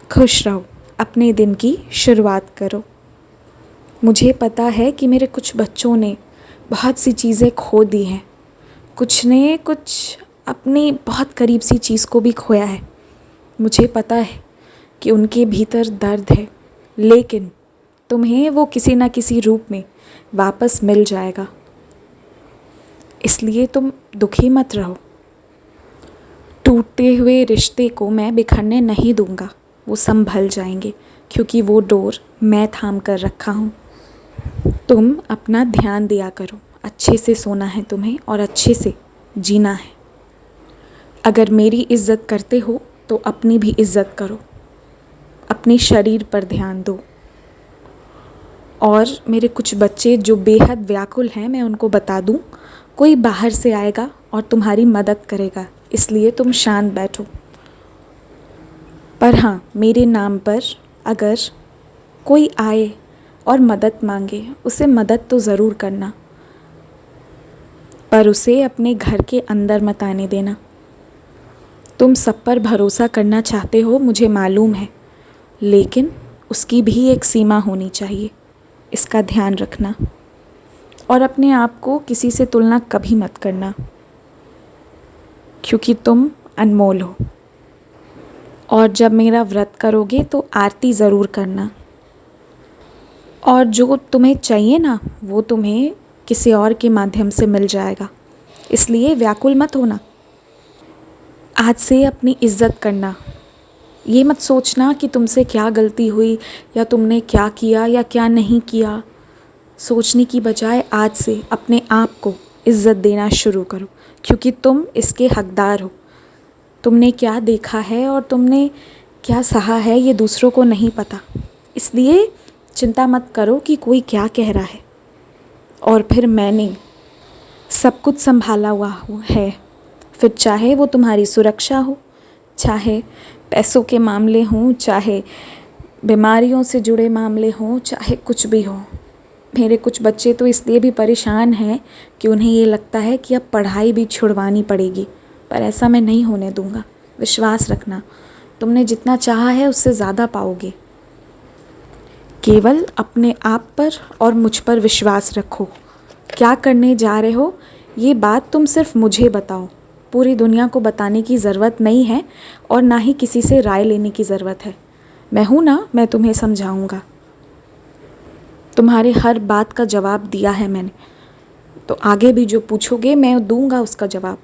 खुश रहो, अपने दिन की शुरुआत करो। मुझे पता है कि मेरे कुछ बच्चों ने बहुत सी चीज़ें खो दी हैं, कुछ ने कुछ अपनी बहुत करीब सी चीज़ को भी खोया है। मुझे पता है कि उनके भीतर दर्द है, लेकिन तुम्हें वो किसी न किसी रूप में वापस मिल जाएगा। इसलिए तुम दुखी मत रहो। टूटते हुए रिश्ते को मैं बिखरने नहीं दूंगा, वो संभल जाएंगे, क्योंकि वो डोर मैं थाम कर रखा हूँ। तुम अपना ध्यान दिया करो, अच्छे से सोना है तुम्हें और अच्छे से जीना है। अगर मेरी इज़्ज़त करते हो तो अपनी भी इज़्ज़त करो, अपने शरीर पर ध्यान दो। और मेरे कुछ बच्चे जो बेहद व्याकुल हैं, मैं उनको बता दूं, कोई बाहर से आएगा और तुम्हारी मदद करेगा, इसलिए तुम शांत बैठो। पर हाँ, मेरे नाम पर अगर कोई आए और मदद मांगे, उसे मदद तो ज़रूर करना, पर उसे अपने घर के अंदर मत आने देना। तुम सब पर भरोसा करना चाहते हो, मुझे मालूम है, लेकिन उसकी भी एक सीमा होनी चाहिए, इसका ध्यान रखना। और अपने आप को किसी से तुलना कभी मत करना, क्योंकि तुम अनमोल हो। और जब मेरा व्रत करोगे तो आरती ज़रूर करना। और जो तुम्हें चाहिए ना, वो तुम्हें किसी और के माध्यम से मिल जाएगा, इसलिए व्याकुल मत होना। आज से अपनी इज़्ज़त करना। ये मत सोचना कि तुमसे क्या गलती हुई या तुमने क्या किया या क्या नहीं किया। सोचने की बजाय आज से अपने आप को इज़्ज़त देना शुरू करो, क्योंकि तुम इसके हकदार हो। तुमने क्या देखा है और तुमने क्या सहा है, ये दूसरों को नहीं पता, इसलिए चिंता मत करो कि कोई क्या कह रहा है। और फिर मैंने सब कुछ संभाला हुआ है, फिर चाहे वो तुम्हारी सुरक्षा हो, चाहे पैसों के मामले हों, चाहे बीमारियों से जुड़े मामले हों, चाहे कुछ भी हो। मेरे कुछ बच्चे तो इसलिए भी परेशान हैं कि उन्हें ये लगता है कि अब पढ़ाई भी छुड़वानी पड़ेगी, पर ऐसा मैं नहीं होने दूंगा। विश्वास रखना, तुमने जितना चाहा है उससे ज़्यादा पाओगे। केवल अपने आप पर और मुझ पर विश्वास रखो। क्या करने जा रहे हो, ये बात तुम सिर्फ मुझे बताओ, पूरी दुनिया को बताने की ज़रूरत नहीं है और ना ही किसी से राय लेने की ज़रूरत है। मैं हूँ ना, मैं तुम्हें समझाऊँगा। तुम्हारे हर बात का जवाब दिया है मैंने, तो आगे भी जो पूछोगे मैं दूंगा उसका जवाब,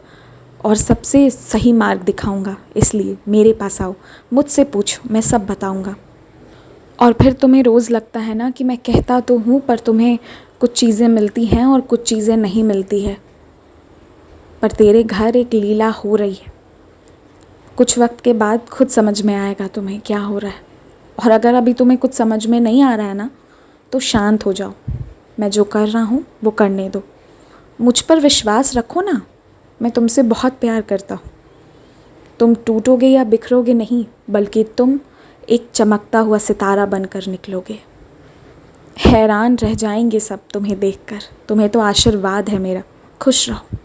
और सबसे सही मार्ग दिखाऊंगा। इसलिए मेरे पास आओ, मुझसे पूछो, मैं सब बताऊंगा। और फिर तुम्हें रोज़ लगता है ना कि मैं कहता तो हूँ, पर तुम्हें कुछ चीज़ें मिलती हैं और कुछ चीज़ें नहीं मिलती है। पर तेरे घर एक लीला हो रही है, कुछ वक्त के बाद खुद समझ में आएगा तुम्हें क्या हो रहा है। और अगर अभी तुम्हें कुछ समझ में नहीं आ रहा है ना, तो शांत हो जाओ। मैं जो कर रहा हूँ वो करने दो, मुझ पर विश्वास रखो ना। मैं तुमसे बहुत प्यार करता हूँ। तुम टूटोगे या बिखरोगे नहीं, बल्कि तुम एक चमकता हुआ सितारा बनकर निकलोगे। हैरान रह जाएंगे सब तुम्हें देखकर। तुम्हें तो आशीर्वाद है मेरा। खुश रहो।